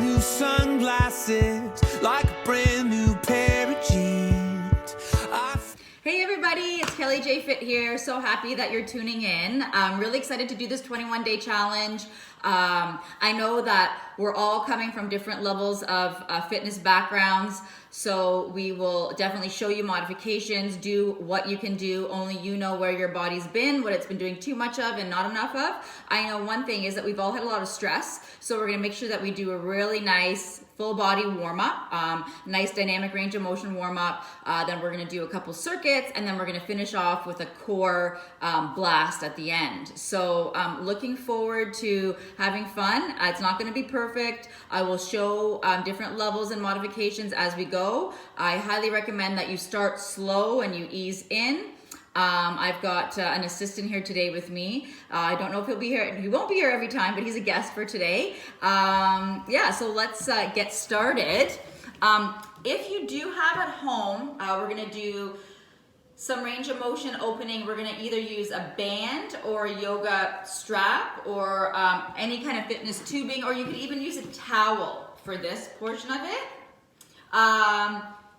new sunglasses, like a brand new pair of jeans. Hey everybody, it's Kelly J Fit here. So happy that you're tuning in. I'm really excited to do this 21-day challenge. I know that we're all coming from different levels of fitness backgrounds, so we will definitely show you modifications, do what you can do. Only you know where your body's been, what it's been doing too much of and not enough of. I know one thing is that we've all had a lot of stress, so we're gonna make sure that we do a really nice full body warm-up, nice dynamic range of motion warm-up. Then we're gonna do a couple circuits, and then we're gonna finish off with a core blast at the end. So looking forward to having fun. It's not gonna be perfect. I will show different levels and modifications as we go. I highly recommend that you start slow and you ease in. I've got an assistant here today with me. I don't know if he'll be here. He won't be here every time, but he's a guest for today. Yeah, so let's get started. If you do have at home, we're gonna do some range of motion opening. We're gonna either use a band or a yoga strap or any kind of fitness tubing, or you could even use a towel for this portion of it.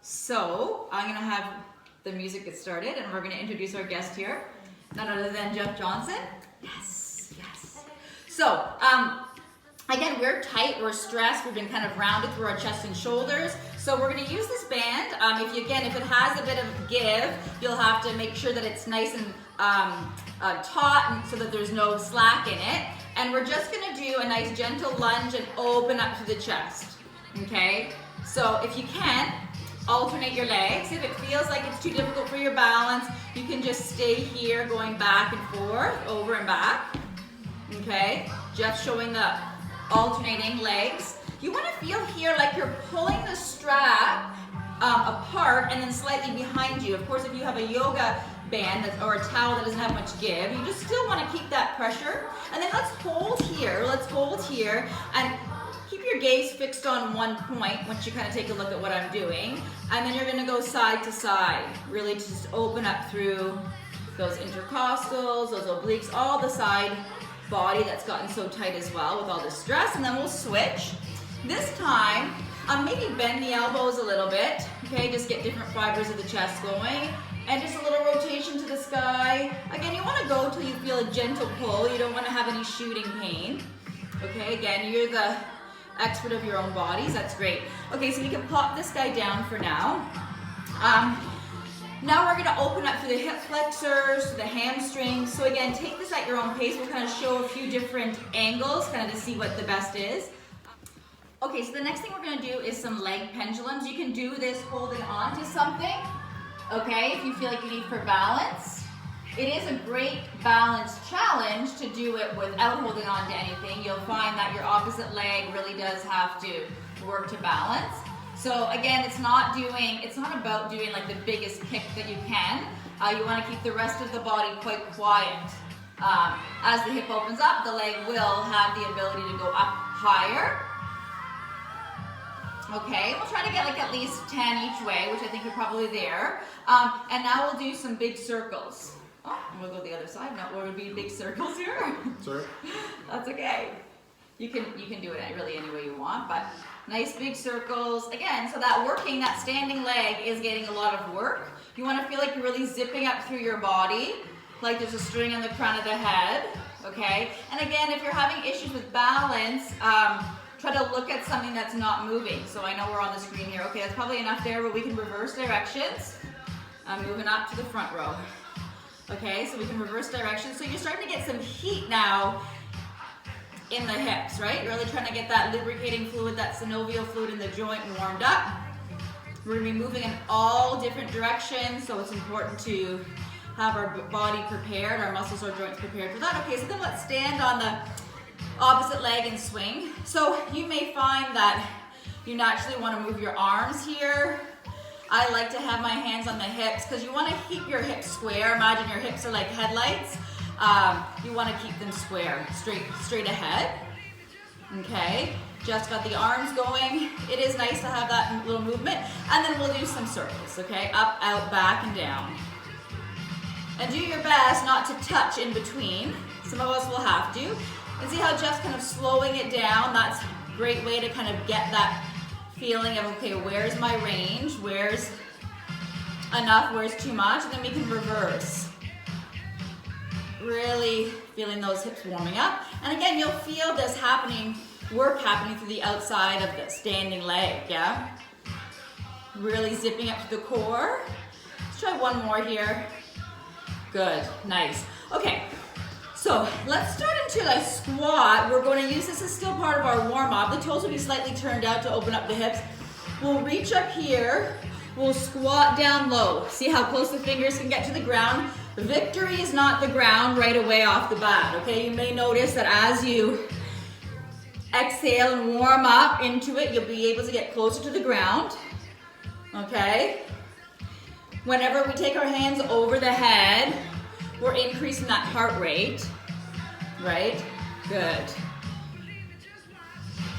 So I'm gonna have the music get started, and we're going to introduce our guest here, none other than Jeff Johnson. Yes, yes. So, again, we're tight, we're stressed, we've been kind of rounded through our chest and shoulders, so we're going to use this band. If it has a bit of give, you'll have to make sure that it's nice and taut, and so that there's no slack in it, and we're just going to do a nice gentle lunge and open up to the chest, okay? So, if you can, alternate your legs. If it feels like it's too difficult for your balance, you can just stay here going back and forth, over and back. Okay, just showing the alternating legs. You want to feel here like you're pulling the strap apart and then slightly behind you. Of course, if you have a yoga band or a towel that doesn't have much give, you just still want to keep that pressure. And then let's hold here, and keep your gaze fixed on one point once you kind of take a look at what I'm doing. And then you're going to go side to side, really just open up through those intercostals, those obliques, all the side body that's gotten so tight as well with all the stress. And then we'll switch. This time, maybe bend the elbows a little bit, okay? Just get different fibers of the chest going. And just a little rotation to the sky. Again, you want to go till you feel a gentle pull. You don't want to have any shooting pain. Okay, again, you're the expert of your own bodies. That's great. Okay, so we can pop this guy down for now. Now we're going to open up to the hip flexors, to the hamstrings. So again, take this at your own pace. We'll kind of show a few different angles, kind of to see what the best is. Okay, so the next thing we're going to do is some leg pendulums. You can do this holding on to something, okay, if you feel like you need for balance. It is a great balance challenge to do it without holding on to anything. You'll find that your opposite leg really does have to work to balance. So again, it's not about doing like the biggest kick that you can. You want to keep the rest of the body quite quiet. As the hip opens up, the leg will have the ability to go up higher. Okay, we'll try to get like at least 10 each way, which I think you're probably there. And now we'll do some big circles. Oh, and we'll go the other side. No, we're gonna be big circles here. Sorry. That's okay. You can do it really any way you want, but nice big circles. Again, so that standing leg is getting a lot of work. You want to feel like you're really zipping up through your body, like there's a string on the crown of the head. Okay. And again, if you're having issues with balance, try to look at something that's not moving. So I know we're on the screen here. Okay, that's probably enough there, but we can reverse directions. Moving up to the front row. Okay, so we can reverse directions. So you're starting to get some heat now in the hips, right? You're really trying to get that lubricating fluid, that synovial fluid in the joint warmed up. We're gonna be moving in all different directions, so it's important to have our body prepared, our muscles, our joints prepared for that. Okay, so then let's stand on the opposite leg and swing. So you may find that you naturally want to move your arms here. I like to have my hands on the hips because you want to keep your hips square. Imagine your hips are like headlights. You want to keep them square, straight ahead. Okay, just got the arms going. It is nice to have that little movement. And then we'll do some circles, okay? Up, out, back, and down. And do your best not to touch in between. Some of us will have to. And see how just kind of slowing it down, that's Great way to kind of get that feeling of, okay, where's my range? Where's enough? Where's too much? And then we can reverse. Really feeling those hips warming up. And again, you'll feel this work happening through the outside of the standing leg, yeah? Really zipping up to the core. Let's try one more here. Good, nice. Okay, so let's start into a squat. We're going to use this as still part of our warm-up. The toes will be slightly turned out to open up the hips. We'll reach up here. We'll squat down low. See how close the fingers can get to the ground? Victory is not the ground right away off the bat, okay? You may notice that as you exhale and warm up into it, you'll be able to get closer to the ground, okay? Whenever we take our hands over the head, we're increasing that heart rate, right? Good.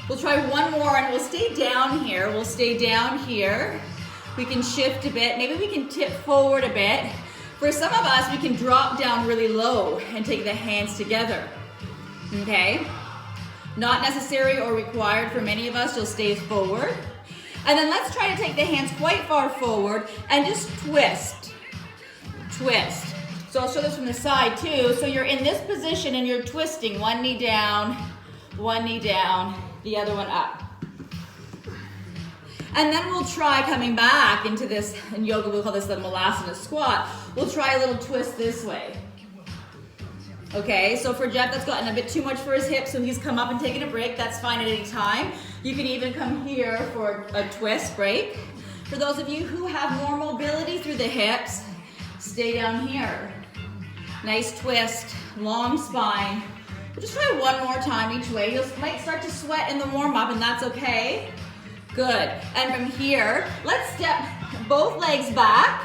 We'll try one more and we'll stay down here. We'll stay down here. We can shift a bit. Maybe we can tip forward a bit. For some of us, we can drop down really low and take the hands together, okay? Not necessary or required for many of us. You'll stay forward. And then let's try to take the hands quite far forward and just twist. Twist. So I'll show this from the side too. So you're in this position and you're twisting. One knee down, the other one up. And then we'll try coming back into this, in yoga we'll call this the Malasana squat. We'll try a little twist this way. Okay, so for Jeff, that's gotten a bit too much for his hips, so he's come up and taken a break. That's fine at any time. You can even come here for a twist break. For those of you who have more mobility through the hips, stay down here. Nice twist, long spine. We'll just try one more time each way. You might start to sweat in the warm-up, and that's okay. Good. And from here, let's step both legs back.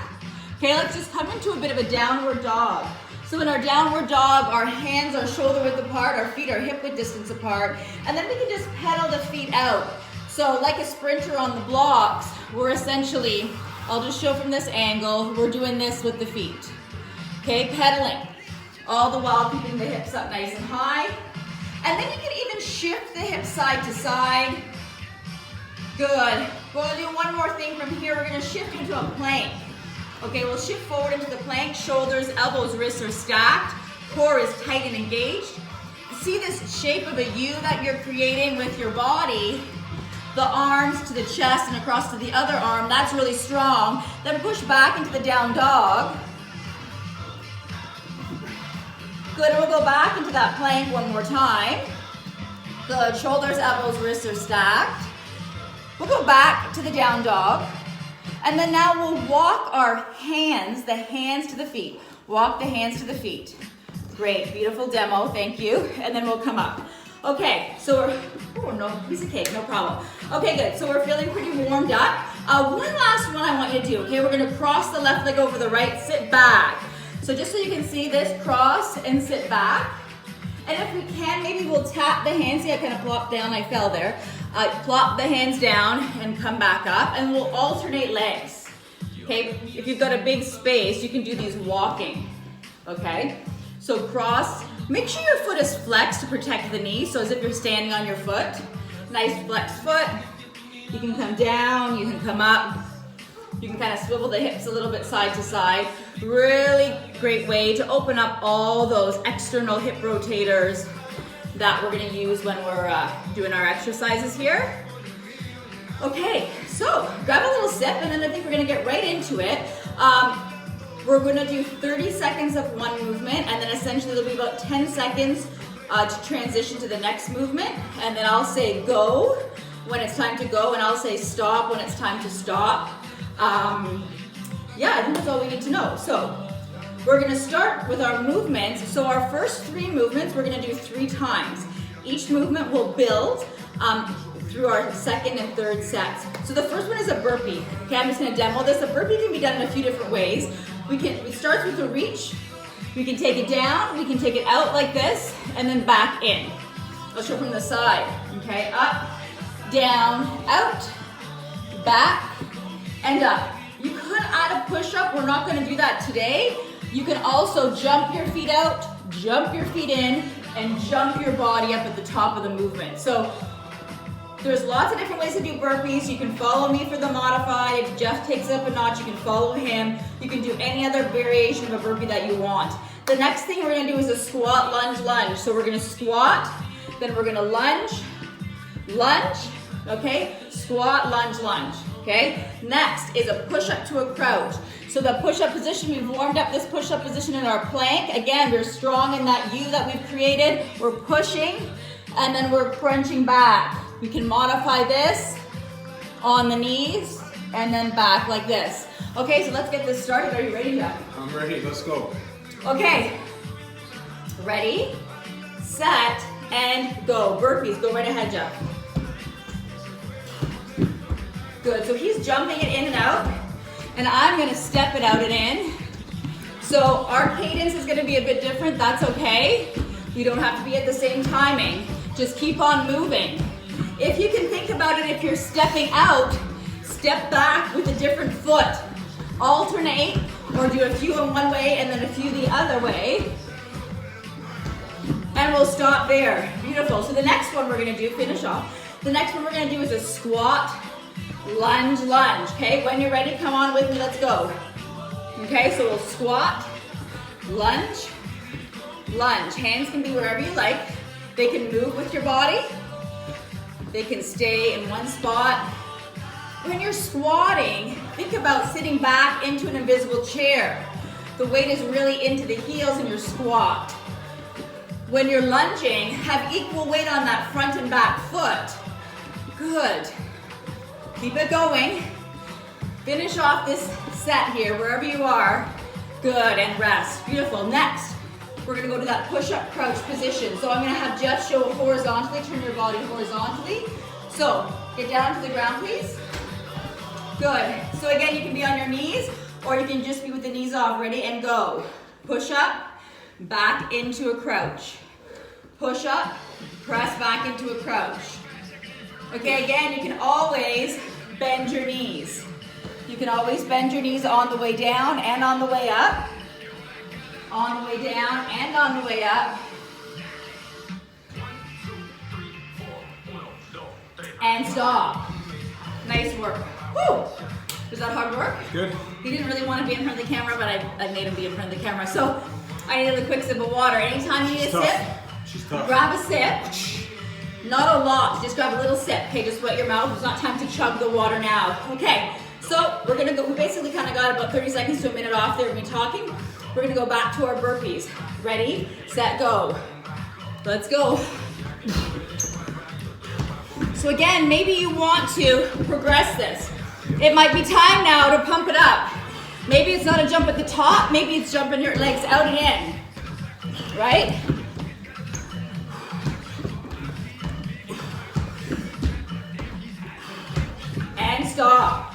Okay, let's just come into a bit of a downward dog. So in our downward dog, our hands are shoulder width apart, our feet are hip width distance apart, and then we can just pedal the feet out. So like a sprinter on the blocks, we're essentially, I'll just show from this angle, we're doing this with the feet. Okay, pedaling, all the while keeping the hips up nice and high. And then you can even shift the hips side to side. Good. We're going to do one more thing from here. We're going to shift into a plank. Okay, we'll shift forward into the plank. Shoulders, elbows, wrists are stacked. Core is tight and engaged. See this shape of a U that you're creating with your body? The arms to the chest and across to the other arm. That's really strong. Then push back into the down dog. Good. And we'll go back into that plank one more time. Good. Shoulders, elbows, wrists are stacked. We'll go back to the down dog, and then now we'll walk our hands, the hands to the feet. Walk the hands to the feet. Great, beautiful demo, thank you. And then we'll come up. Okay, so we're, oh no, piece of cake, no problem. Okay, good, so we're feeling pretty warmed up. One last one I want you to do, okay? We're gonna cross the left leg over the right, sit back. So just so you can see this, cross and sit back. And if we can, maybe we'll tap the hands. See, I kind of plopped down, I fell there. Plop the hands down and come back up, and we'll alternate legs. Okay, if you've got a big space, you can do these walking. Okay, so cross. Make sure your foot is flexed to protect the knee, so as if you're standing on your foot. Nice flexed foot. You can come down, you can come up. You can kind of swivel the hips a little bit side to side. Really great way to open up all those external hip rotators that we're going to use when we're doing our exercises here. Okay, so grab a little sip, and then I think we're going to get right into it. We're going to do 30 seconds of one movement, and then essentially there'll be about 10 seconds to transition to the next movement, and then I'll say go when it's time to go, and I'll say stop when it's time to stop. Yeah, I think that's all we need to know. So we're going to start with our movements. So our first 3 movements we're going to do 3 times. Each movement will build through our second and third sets. So the first one is a burpee. Okay, I'm just going to demo this. A burpee can be done in a few different ways. It starts with a reach. We can take it down, we can take it out like this, and then back in. I'll show from the side. Okay, up, down, out, back, and up. You could add a push-up. We're not going to do that today. You can also jump your feet out, jump your feet in, and jump your body up at the top of the movement. So There's lots of different ways to do burpees. You can follow me for the modified. If Jeff takes it up a notch, you can follow him. You can do any other variation of a burpee that you want. The next thing we're gonna do is a squat, lunge, lunge. So we're gonna squat, then we're gonna lunge, lunge, okay? Squat, lunge, lunge, okay? Next is a push-up to a crouch. So the push-up position, we've warmed up this push-up position in our plank. Again, we're strong in that U that we've created. We're pushing, and then we're crunching back. We can modify this on the knees, and then back like this. Okay, so let's get this started. Are you ready, Jeff? I'm ready, let's go. Okay, ready, set, and go. Burpees, go right ahead, Jeff. Good, so he's jumping it in and out, and I'm gonna step it out and in. So our cadence is gonna be a bit different, that's okay. You don't have to be at the same timing. Just keep on moving. If you can think about it, if you're stepping out, step back with a different foot. Alternate, or do a few in one way and then a few the other way. And we'll stop there. Beautiful. So the next one we're gonna do, finish off. The next one we're gonna do is a squat, lunge, lunge. Okay, when you're ready, come on with me, let's go. Okay, so we'll squat, lunge, lunge. Hands can be wherever you like. They can move with your body. They can stay in one spot. When you're squatting, think about sitting back into an invisible chair. The weight is really into the heels in your squat. When you're lunging, have equal weight on that front and back foot. Good. Keep it going. Finish off this set here, wherever you are. Good, and rest. Beautiful. Next, we're gonna go to that push-up crouch position. So I'm gonna have Jeff show horizontally, turn your body horizontally. So, get down to the ground, please. Good. So again, you can be on your knees, or you can just be with the knees off. Ready, and go. Push up, back into a crouch. Push up, press back into a crouch. Okay, again, you can always bend your knees. You can always bend your knees on the way down and on the way up. On the way down and on the way up. And stop. Nice work. Woo! Was that hard work? Good. He didn't really want to be in front of the camera, but I made him be in front of the camera. So I needed a quick sip of water. Anytime you need a sip, She's tough. grab a sip. Not a lot, just grab a little sip. Okay, just wet your mouth. It's not time to chug the water now. Okay, so we're gonna go, we basically kind of got about 30 seconds to a minute off there of me talking. We're gonna go back to our burpees. Ready, set, go. Let's go. So again, maybe you want to progress this. It might be time now to pump it up. Maybe it's not a jump at the top, maybe it's jumping your legs out and in, right? And stop.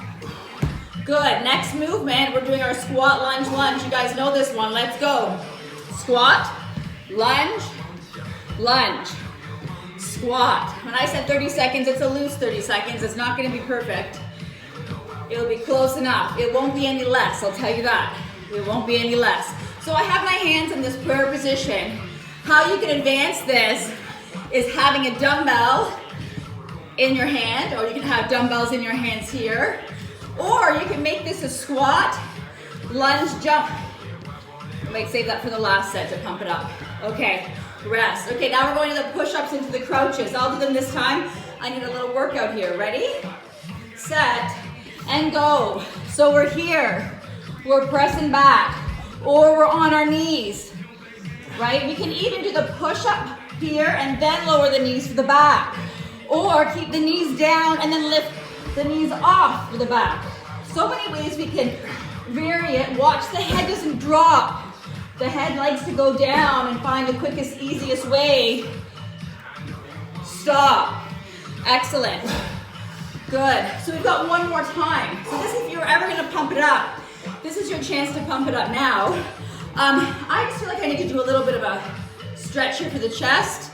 Good, next movement, we're doing our squat, lunge, lunge. You guys know this one, let's go. Squat, lunge, lunge. Squat. When I said 30 seconds, it's a loose 30 seconds. It's not gonna be perfect. It'll be close enough. It won't be any less, I'll tell you that. It won't be any less. So I have my hands in this prayer position. How you can advance this is having a dumbbell in your hand, or you can have dumbbells in your hands here, or you can make this a squat, lunge, jump. I might save that for the last set to pump it up. Okay, rest. Okay, now we're going to the push-ups into the crouches. I'll do them this time. I need a little workout here. Ready, set, and go. So we're here, we're pressing back, or we're on our knees, right? We can even do the push-up here and then lower the knees for the back, or keep the knees down and then lift the knees off for the back. So many ways we can vary it. Watch the head doesn't drop. The head likes to go down and find the quickest, easiest way. Stop. Excellent. Good. So we've got one more time. So this, if you're ever gonna pump it up, this is your chance to pump it up now. I just feel like I need to do a little bit of a stretch here for the chest.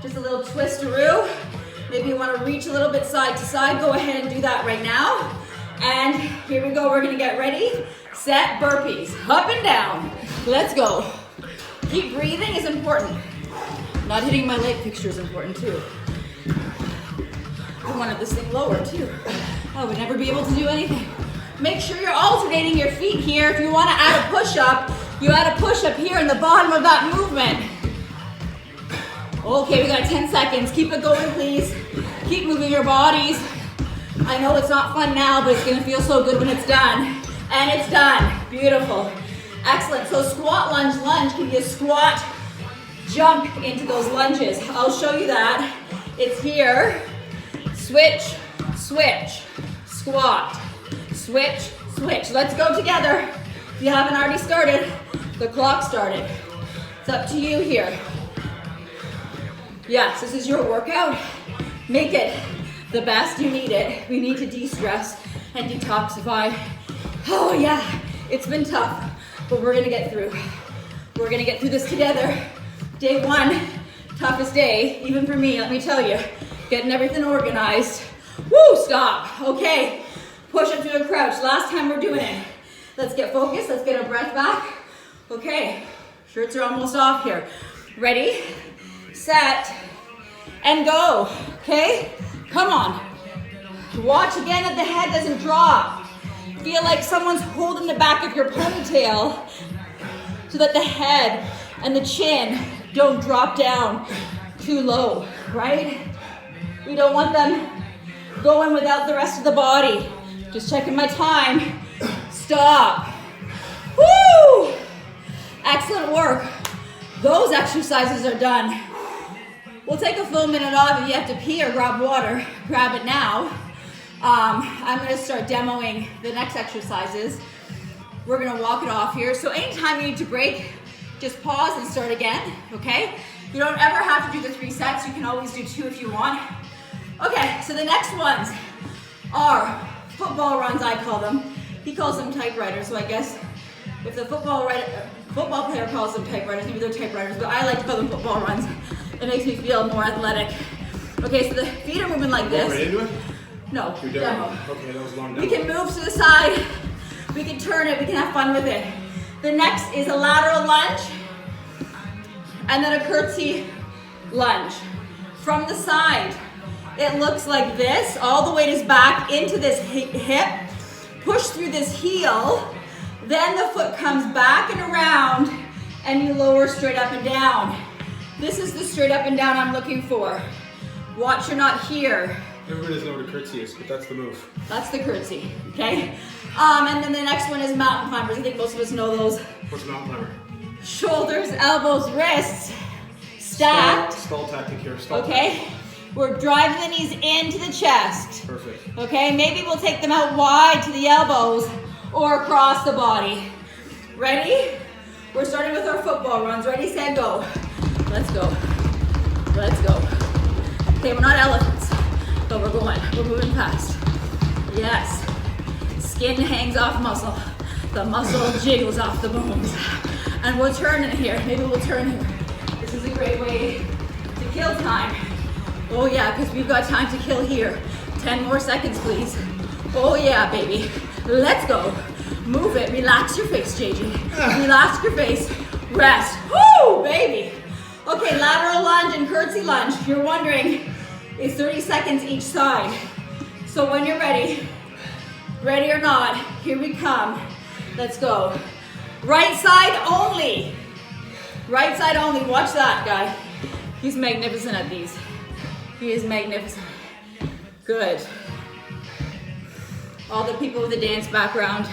Just a little twistaroo. Maybe you want to reach a little bit side to side. Go ahead and do that right now. And here we go. We're going to get ready. Set, burpees. Up and down. Let's go. Keep breathing is important. Not hitting my leg fixture is important too. I wanted this thing lower too. I would never be able to do anything. Make sure you're alternating your feet here. If you want to add a push-up, you add a push-up here in the bottom of that movement. Okay, we got 10 seconds. Keep it going, please. Keep moving your bodies. I know it's not fun now, but it's gonna feel so good when it's done. And it's done. Beautiful. Excellent. So squat, lunge, lunge can be a squat, jump into those lunges. I'll show you that. It's here. Switch, switch, squat, switch, switch. Let's go together. If you haven't already started, the clock started. It's up to you here. Yes, this is your workout. Make it the best you need it. We need to de-stress and detoxify. Oh yeah, it's been tough, but we're gonna get through. We're gonna get through this together. Day one, toughest day, even for me, let me tell you. Getting everything organized. Woo, stop. Okay, push up to a crouch. Last time we're doing it. Let's get focused, let's get our breath back. Okay, shirts are almost off here. Ready, set, and go, okay? Come on. Watch again that the head doesn't drop. Feel like someone's holding the back of your ponytail so that the head and the chin don't drop down too low, right? We don't want them going without the rest of the body. Just checking my time. Stop. Woo! Excellent work. Those exercises are done. We'll take a full minute off. If you have to pee or grab water, grab it now. I'm gonna start demoing the next exercises. We're gonna walk it off here. So anytime you need to break, just pause and start again, okay? You don't ever have to do the 3 sets. You can always do 2 if you want. Okay, so the next ones are football runs, I call them. He calls them typewriters, so I guess if the football player calls them typewriters, maybe they're typewriters, but I like to call them football runs. It makes me feel more athletic. Okay, so the feet are moving like this. Right into it? No, You're demo. Okay, that was a long demo. We can move to the side. We can turn it. We can have fun with it. The next is a lateral lunge and then a curtsy lunge. From the side, it looks like this. All the weight is back into this hip. Push through this heel. Then the foot comes back and around and you lower straight up and down. This is the straight up and down I'm looking for. Watch you're not here. Everybody doesn't know what a curtsy is, but that's the move. That's the curtsy, okay? And then the next one is mountain climbers. I think most of us know those. What's a mountain climber? Shoulders, elbows, wrists, stacked. Stall tactic here. Stall Okay? tactic. We're driving the knees into the chest. Perfect. Okay, maybe we'll take them out wide to the elbows or across the body. Ready? We're starting with our football runs. Ready, set, go. Let's go. Let's go. Okay, we're not elephants, but we're going. We're moving fast. Yes. Skin hangs off muscle. The muscle jiggles off the bones. And we'll turn in here. Maybe we'll turn here. This is a great way to kill time. Oh yeah, because we've got time to kill here. 10 more seconds, please. Oh yeah, baby. Let's go. Move it. Relax your face, JJ. Relax your face. Rest. Woo, baby. Okay, lateral lunge and curtsy lunge. You're wondering, it's 30 seconds each side. So when you're ready or not, here we come. Let's go. Right side only. Right side only. Watch that guy. He's magnificent at these. He is magnificent. Good. All the people with a dance background.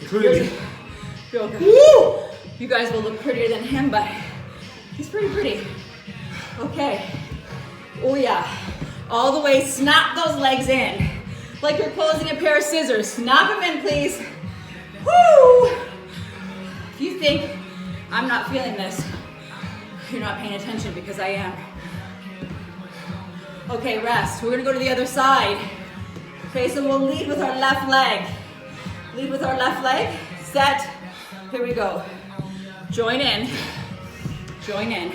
Including me. Okay. Woo! You guys will look prettier than him, but he's pretty pretty. Okay. Oh yeah. All the way, snap those legs in. Like you're closing a pair of scissors. Snap them in, please. Woo! If you think I'm not feeling this, you're not paying attention because I am. Okay, rest. We're gonna go to the other side. Okay, so we'll lead with our left leg. Lead with our left leg. Set. Here we go. Join in. Join in.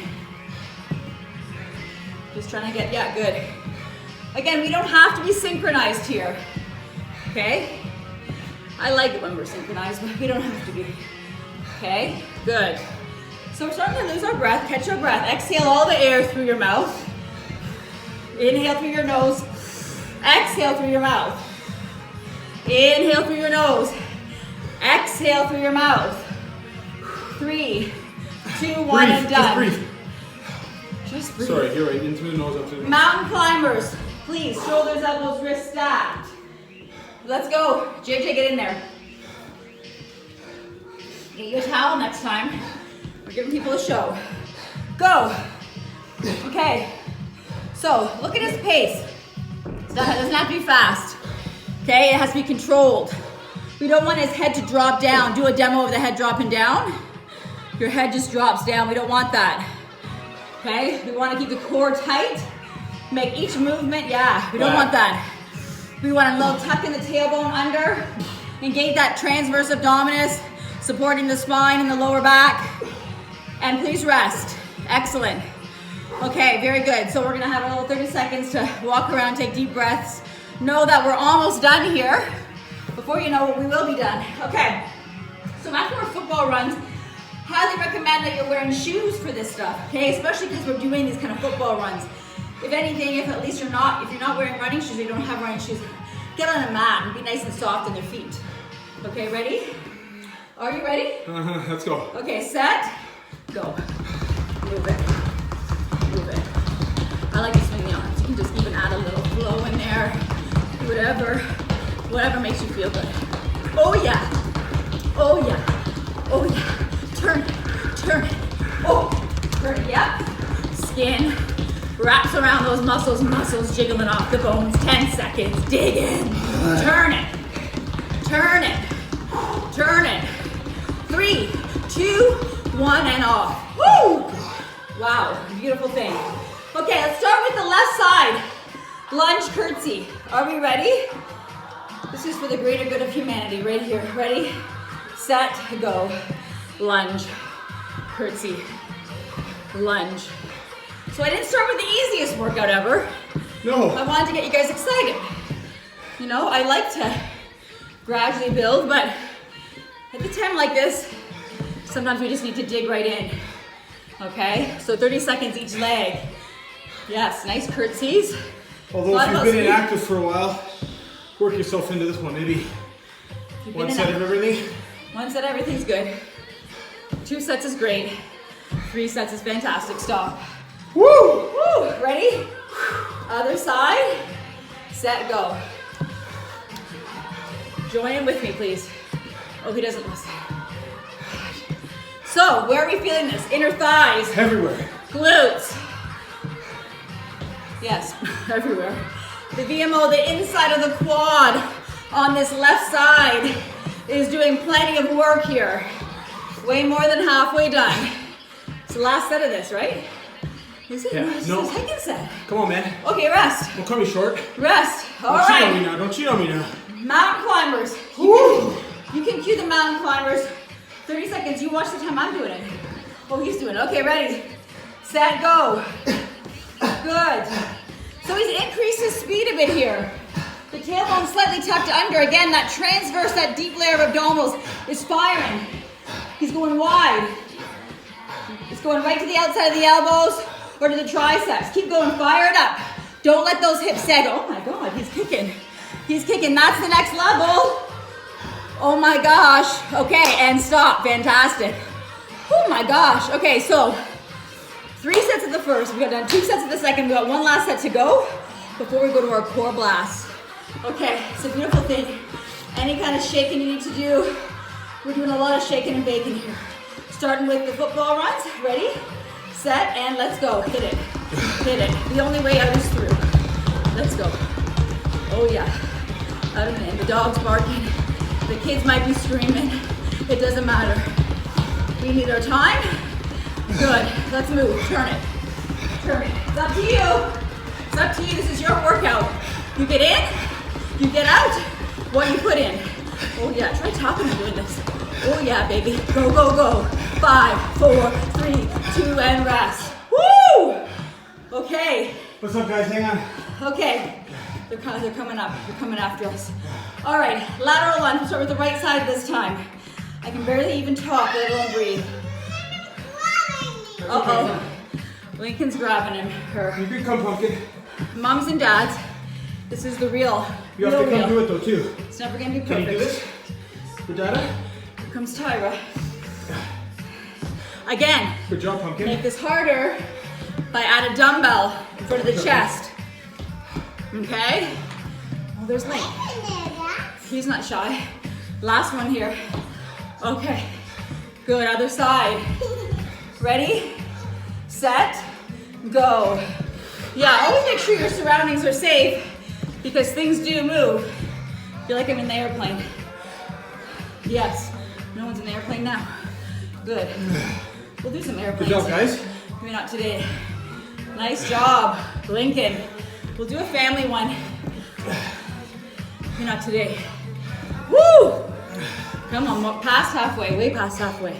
Just trying to get, yeah, good. Again, we don't have to be synchronized here. Okay? I like it when we're synchronized, but we don't have to be. Okay? Good. So we're starting to lose our breath. Catch your breath. Exhale all the air through your mouth. Inhale through your nose. Exhale through your mouth. Inhale through your nose. Exhale through your mouth. 3, 2, 1, and done. Just breathe. Just breathe. Sorry, you're right. In through the nose, up through the nose. Mountain climbers, please. Shoulders, elbows, wrists stacked. Let's go. JJ, get in there. Get you a towel next time. We're giving people a show. Go. Okay. So, look at his pace. It doesn't have to be fast. Okay, it has to be controlled. We don't want his head to drop down. Do a demo of the head dropping down. Your head just drops down. We don't want that. Okay, we want to keep the core tight. Make each movement, we don't want that. We want a little tuck in the tailbone under. Engage that transverse abdominis, supporting the spine and the lower back. And please rest. Excellent. Okay, very good. So we're gonna have a little 30 seconds to walk around, take deep breaths. Know that we're almost done here. Before you know it, we will be done. Okay, so after our football runs, highly recommend that you're wearing shoes for this stuff, okay? Especially because we're doing these kind of football runs. If anything, if you're not wearing running shoes, or you don't have running shoes, get on a mat and be nice and soft on your feet. Okay, ready? Are you ready? Let's go. Okay, set, go. Move it. Move it. I like to swing the arms. You can just even add a little flow in there. Whatever makes you feel good. Oh yeah. Oh yeah. Oh yeah. Turn it. Turn it. Oh, turn it. Yep. Skin wraps around those muscles jiggling off the bones. 10 seconds. Dig in. Turn it. Turn it. Turn it. 3, 2, 1, and off. Woo! Wow, beautiful thing. Okay, let's start with the left side. Lunge curtsy. Are we ready? This is for the greater good of humanity. Right here. Ready? Set, go. Lunge, curtsy, lunge. So I didn't start with the easiest workout ever. No. I wanted to get you guys excited. You know, I like to gradually build, but at the time like this, sometimes we just need to dig right in. Okay, so 30 seconds each leg. Yes, nice curtsies. Although if you've been inactive for a while, work yourself into this one. Maybe one set of everything. One set of everything's good. 2 sets is great. 3 sets is fantastic. Stop. Woo! Woo! Ready? Other side. Set, go. Join in with me, please. Oh, he doesn't listen. So, where are we feeling this? Inner thighs. Everywhere. Glutes. Yes, everywhere. The VMO, the inside of the quad on this left side is doing plenty of work here. Way more than halfway done. It's the last set of this, right? Is it? Yeah. No, it's No. the second set. Come on, man. Okay, rest. Don't cut me short. Rest. All Don't cheat on me right. now. Don't cheat on me now. Mountain climbers. Woo! You can cue the mountain climbers. 30 seconds. You watch the time I'm doing it. Oh, he's doing it. Okay, ready. Set, go. Good. So he's increased his speed a bit here. The tailbone slightly tucked under. Again, that transverse, that deep layer of abdominals is firing. He's going wide. It's going right to the outside of the elbows or to the triceps. Keep going, fire it up. Don't let those hips sag. Oh my God, he's kicking. He's kicking, that's the next level. Oh my gosh. Okay, and stop, fantastic. Oh my gosh. Okay, so 3 sets of the first. We got done 2 sets of the second. We got 1 last set to go before we go to our core blast. Okay, it's a beautiful thing. Any kind of shaking you need to do. We're doing a lot of shaking and baking here. Starting with the football runs. Ready, set, and let's go. Hit it. Hit it. The only way out is through. Let's go. Oh yeah. Out and in. The dog's barking. The kids might be screaming. It doesn't matter. We need our time. Good. Let's move. Turn it. Turn it. It's up to you. It's up to you. This is your workout. You get in, you get out, what you put in. Oh yeah, try talking and doing this. Oh yeah, baby. Go, go, go. 5, 4, 3, 2, and rest. Woo! Okay. What's up, guys? Hang on. Okay. They're coming up. They're coming after us. All right, lateral lunge. We'll start with the right side this time. I can barely even talk, let alone breathe. Uh-oh. Lincoln's grabbing him. Her. You can come, pumpkin. Moms and dads, This is the real. You have to come do it though too. It's never gonna be Can you do perfect. this? For data? Here comes Tyra. Again, Good job, Pumpkin. make this harder by add a dumbbell in front of the chest. Okay? Oh, there's Link. He's not shy. Last one here. Okay. Good, other side. Ready, set, go. Yeah, always make sure your surroundings are safe because things do move. I feel like I'm in the airplane. Yes, no one's in the airplane now. Good. We'll do some airplanes. Good job, guys. Maybe not today. Nice job, Lincoln. We'll do a family one. Maybe not today. Woo! Come on, past halfway, way past halfway.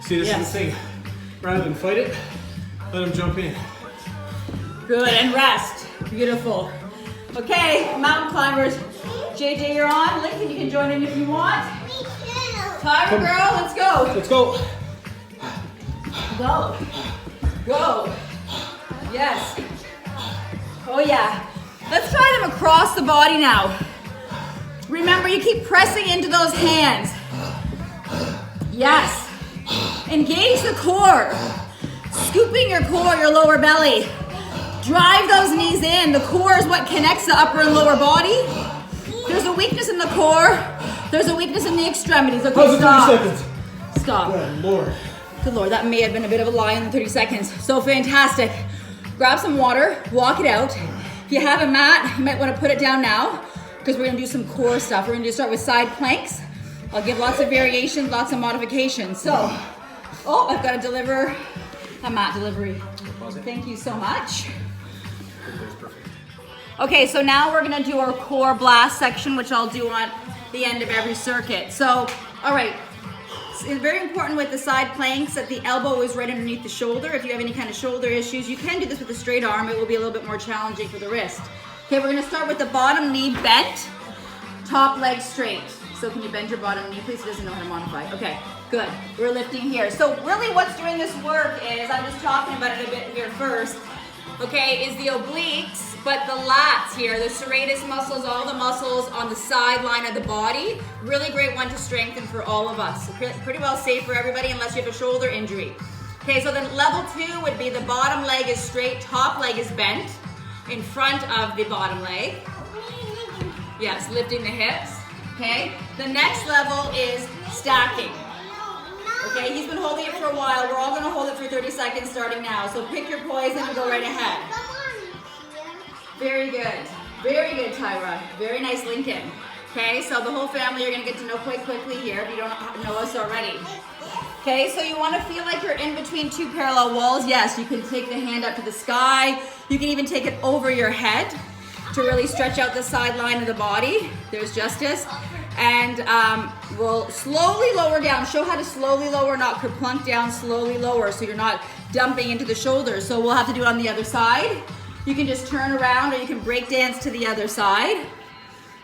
See, this is the thing. Rather than fight it, let him jump in. Good, and rest. Beautiful. Okay, mountain climbers. JJ, you're on. Lincoln, you can join in if you want. Tyra, girl, let's go. Let's go. Go. Go. Yes. Oh yeah. Let's try them across the body now. Remember, you keep pressing into those hands. Yes. Engage the core. Scooping your core, your lower belly. Drive those knees in. The core is what connects the upper and lower body. There's a weakness in the core. There's a weakness in the extremities. Okay, stop. 30 seconds. Stop. Good Lord. Good Lord, that may have been a bit of a lie in the 30 seconds. So fantastic. Grab some water, walk it out. If you have a mat, you might want to put it down now because we're going to do some core stuff. We're going to start with side planks. I'll give lots of variations, lots of modifications. So, oh, I've got to deliver a mat delivery. Thank you so much. Okay, so now we're going to do our core blast section, which I'll do on the end of every circuit. So, all right. It's very important with the side planks that the elbow is right underneath the shoulder. If you have any kind of shoulder issues, you can do this with a straight arm. It will be a little bit more challenging for the wrist. Okay, we're gonna start with the bottom knee bent, top leg straight. So can you bend your bottom knee, please? He doesn't know how to modify. Okay, good. We're lifting here. So really what's doing this work is, I'm just talking about it a bit here first, okay, is the obliques, but the lats here, the serratus muscles, all the muscles on the sideline of the body. Really great one to strengthen for all of us. So pretty well safe for everybody unless you have a shoulder injury. Okay, so then level 2 would be the bottom leg is straight, top leg is bent in front of the bottom leg. Yes, lifting the hips. Okay, the next level is stacking. Okay, he's been holding it for a while. We're all gonna hold it for 30 seconds starting now. So pick your poison and go right ahead. Very good. Very good, Tyra. Very nice, Lincoln. Okay, so the whole family you're gonna get to know quite quickly here if you don't know us already. Okay, so you wanna feel like you're in between two parallel walls. Yes, you can take the hand up to the sky. You can even take it over your head to really stretch out the sideline of the body. There's Justice. And we'll slowly lower down. Show how to slowly lower, not kerplunk down, slowly lower so you're not dumping into the shoulders. So we'll have to do it on the other side. You can just turn around or you can break dance to the other side.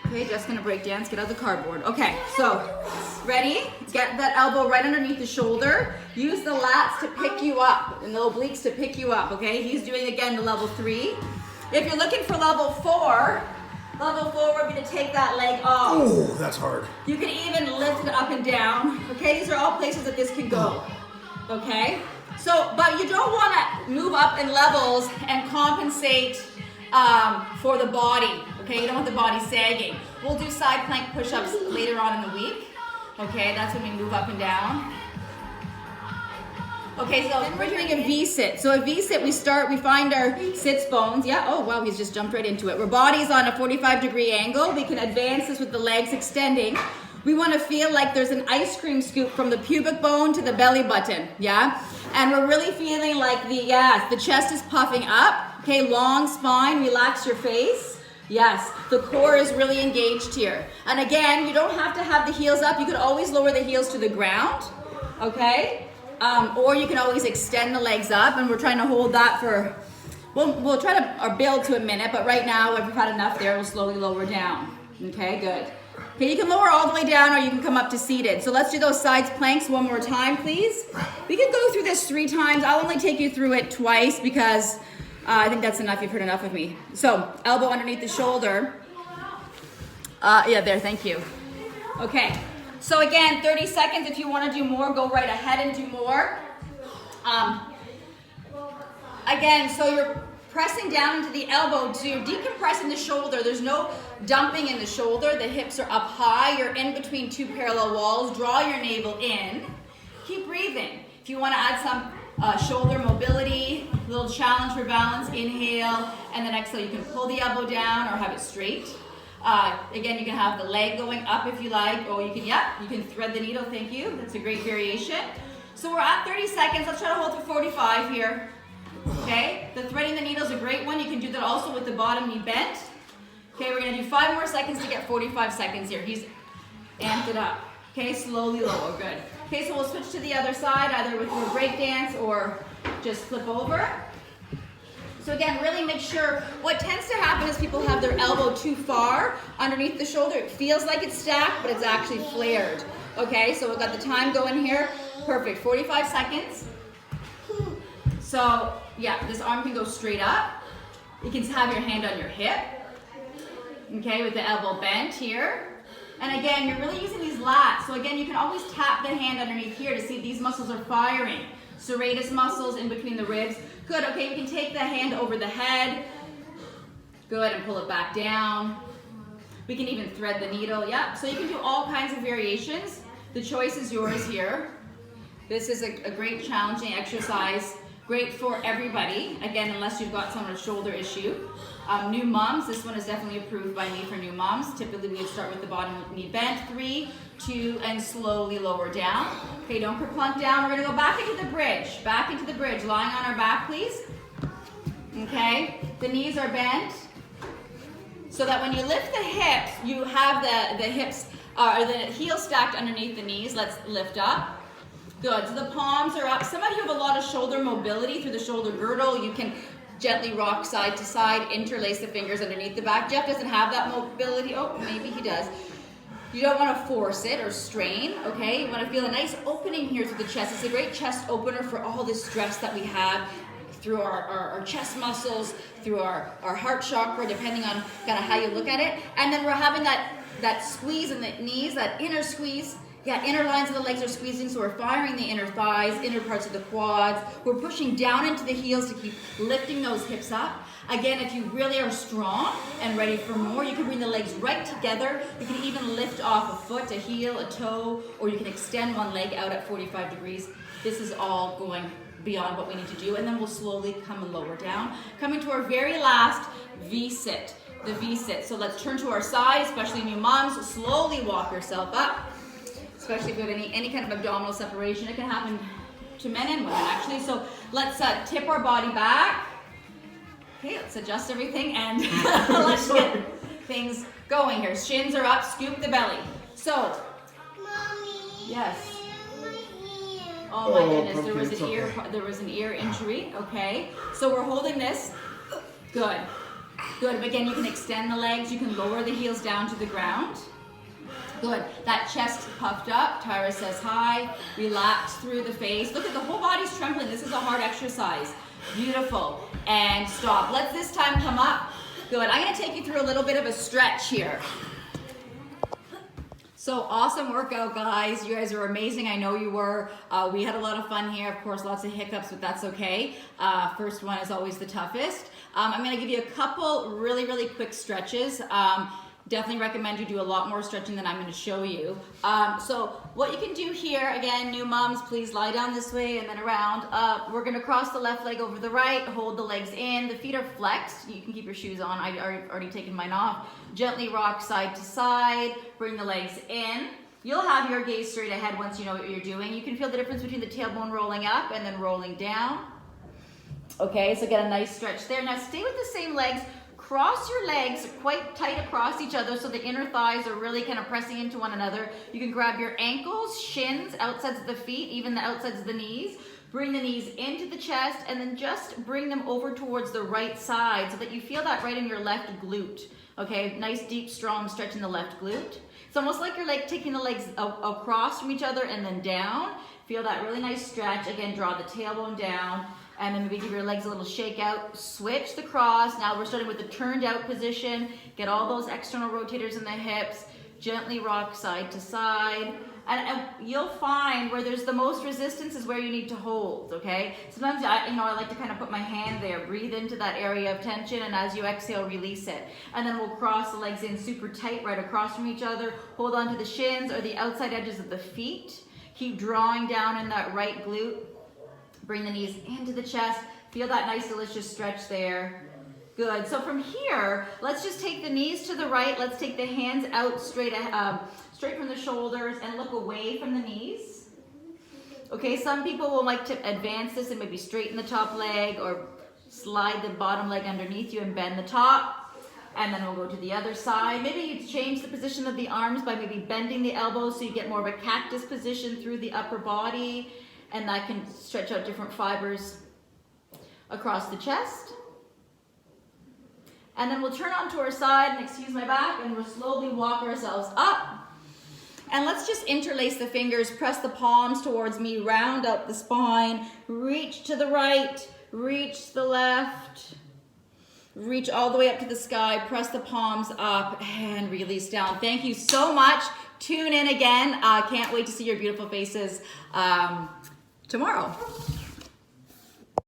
Okay, just gonna break dance, get out the cardboard. Okay, so ready? Get that elbow right underneath the shoulder. Use the lats to pick you up and the obliques to pick you up, okay? He's doing again the level 3. If you're looking for level 4, we're gonna take that leg off. Oh, that's hard. You can even lift it up and down. Okay, these are all places that this can go. Okay? So, but you don't wanna move up in levels and compensate for the body. Okay, you don't want the body sagging. We'll do side plank push-ups later on in the week. Okay, that's when we move up and down. Okay, so we're doing a V-sit. So a V-sit, we find our sits bones. Yeah, oh wow, he's just jumped right into it. Our body's on a 45-degree angle. We can advance this with the legs extending. We want to feel like there's an ice cream scoop from the pubic bone to the belly button, yeah? And we're really feeling like the chest is puffing up. Okay, long spine, relax your face. Yes, the core is really engaged here. And again, you don't have to have the heels up. You could always lower the heels to the ground, okay? Or you can always extend the legs up, and we're trying to hold that for, we'll try to build to a minute, but right now, if we've had enough there, we'll slowly lower down. Okay, good. Okay, you can lower all the way down, or you can come up to seated. So let's do those sides planks one more time, please. We can go through this 3 times. I'll only take you through it twice because I think that's enough. You've heard enough of me. So elbow underneath the shoulder. Yeah, there, thank you. Okay, so again, 30 seconds. If you want to do more, go right ahead and do more. Again, so you're pressing down into the elbow, so you're decompressing the shoulder. There's no dumping in the shoulder. The hips are up high. You're in between two parallel walls. Draw your navel in. Keep breathing. If you want to add some shoulder mobility, a little challenge for balance, inhale, and then exhale. You can pull the elbow down or have it straight. Again, you can have the leg going up if you like, or you can thread the needle, thank you. That's a great variation. So we're at 30 seconds. Let's try to hold for 45 here. Okay, the threading the needle is a great one. You can do that also with the bottom knee bent. Okay, we're gonna do 5 more seconds to get 45 seconds here. He's amped it up. Okay, slowly lower, good. Okay, so we'll switch to the other side, either with your break dance or just flip over. So again, really make sure, what tends to happen is people have their elbow too far underneath the shoulder. It feels like it's stacked, but it's actually flared. Okay, so we've got the time going here. Perfect, 45 seconds. So yeah, this arm can go straight up. You can have your hand on your hip. Okay, with the elbow bent here. And again, you're really using these lats. So again, you can always tap the hand underneath here to see if these muscles are firing. Serratus muscles in between the ribs. Good, okay, we can take the hand over the head. Good, and pull it back down. We can even thread the needle, yep. So you can do all kinds of variations. The choice is yours here. This is a great challenging exercise. Great for everybody, again, unless you've got some sort of shoulder issue. New moms, this one is definitely approved by me for new moms. Typically we would start with the bottom knee bent, 3, 2, and slowly lower down. Okay, don't kerplunk down. We're gonna go back into the bridge, lying on our back, please. Okay, the knees are bent, so that when you lift the hips, you have the hips, or the heel stacked underneath the knees. Let's lift up. Good, so the palms are up. Some of you have a lot of shoulder mobility through the shoulder girdle. You can gently rock side to side, interlace the fingers underneath the back. Jeff doesn't have that mobility. Oh, maybe he does. You don't want to force it or strain, okay? You want to feel a nice opening here through the chest. It's a great chest opener for all this stress that we have through our chest muscles, through our heart chakra, depending on kind of how you look at it. And then we're having that squeeze in the knees, that inner squeeze. Yeah, inner lines of the legs are squeezing, so we're firing the inner thighs, inner parts of the quads. We're pushing down into the heels to keep lifting those hips up. Again, if you really are strong and ready for more, you can bring the legs right together. You can even lift off a foot, a heel, a toe, or you can extend one leg out at 45 degrees. This is all going beyond what we need to do, and then we'll slowly come and lower down. Coming to our very last V-sit, the V-sit. So let's turn to our side, especially new moms. Slowly walk yourself up. Especially if you have any kind of abdominal separation. It can happen to men and women actually. So let's tip our body back. Okay, let's adjust everything and let's get things going here. Shins are up, scoop the belly. So, Mommy. Yes. My ear. Oh my goodness, there was an ear injury. Okay, so we're holding this. Good. Good, but again, you can extend the legs, you can lower the heels down to the ground. Good. That chest puffed up. Tyra says hi. Relax through the face. Look at the whole body's trembling. This is a hard exercise. Beautiful. And stop. Let's this time come up. Good. I'm going to take you through a little bit of a stretch here. So awesome workout, guys. You guys are amazing. I know you were. We had a lot of fun here. Of course, lots of hiccups, but that's okay. First one is always the toughest. I'm going to give you a couple really quick stretches. Definitely recommend you do a lot more stretching than I'm going to show you. So what you can do here, again, new moms, please lie down this way and then around. We're going to cross the left leg over the right, hold the legs in. The feet are flexed. You can keep your shoes on. I've already taken mine off. Gently rock side to side. Bring the legs in. You'll have your gaze straight ahead once you know what you're doing. You can feel the difference between the tailbone rolling up and then rolling down. Okay, so get a nice stretch there. Now stay with the same legs. Cross your legs quite tight across each other so the inner thighs are really kind of pressing into one another. You can grab your ankles, shins, outsides of the feet, even the outsides of the knees. Bring the knees into the chest and then just bring them over towards the right side so that you feel that right in your left glute. Okay, nice, deep, strong stretch in the left glute. It's almost like you're like taking the legs across from each other and then down. Feel that really nice stretch. Again, draw the tailbone down. And then maybe give your legs a little shake out. Switch the cross. Now we're starting with the turned out position. Get all those external rotators in the hips. Gently rock side to side. And you'll find where there's the most resistance is where you need to hold, okay? Sometimes I like to kind of put my hand there, breathe into that area of tension, and as you exhale, release it. And then we'll cross the legs in super tight right across from each other. Hold on to the shins or the outside edges of the feet. Keep drawing down in that right glute. Bring the knees into the chest. Feel that nice, delicious stretch there. Good. So from here, let's just take the knees to the right. Let's take the hands out straight from the shoulders and look away from the knees. Okay, some people will like to advance this and maybe straighten the top leg or slide the bottom leg underneath you and bend the top. And then we'll go to the other side. Maybe you change the position of the arms by maybe bending the elbows so you get more of a cactus position through the upper body. And that can stretch out different fibers across the chest. And then we'll turn onto our side, and excuse my back, and we'll slowly walk ourselves up. And let's just interlace the fingers, press the palms towards me, round up the spine, reach to the right, reach to the left, reach all the way up to the sky, press the palms up, and release down. Thank you so much. Tune in again. Can't wait to see your beautiful faces tomorrow.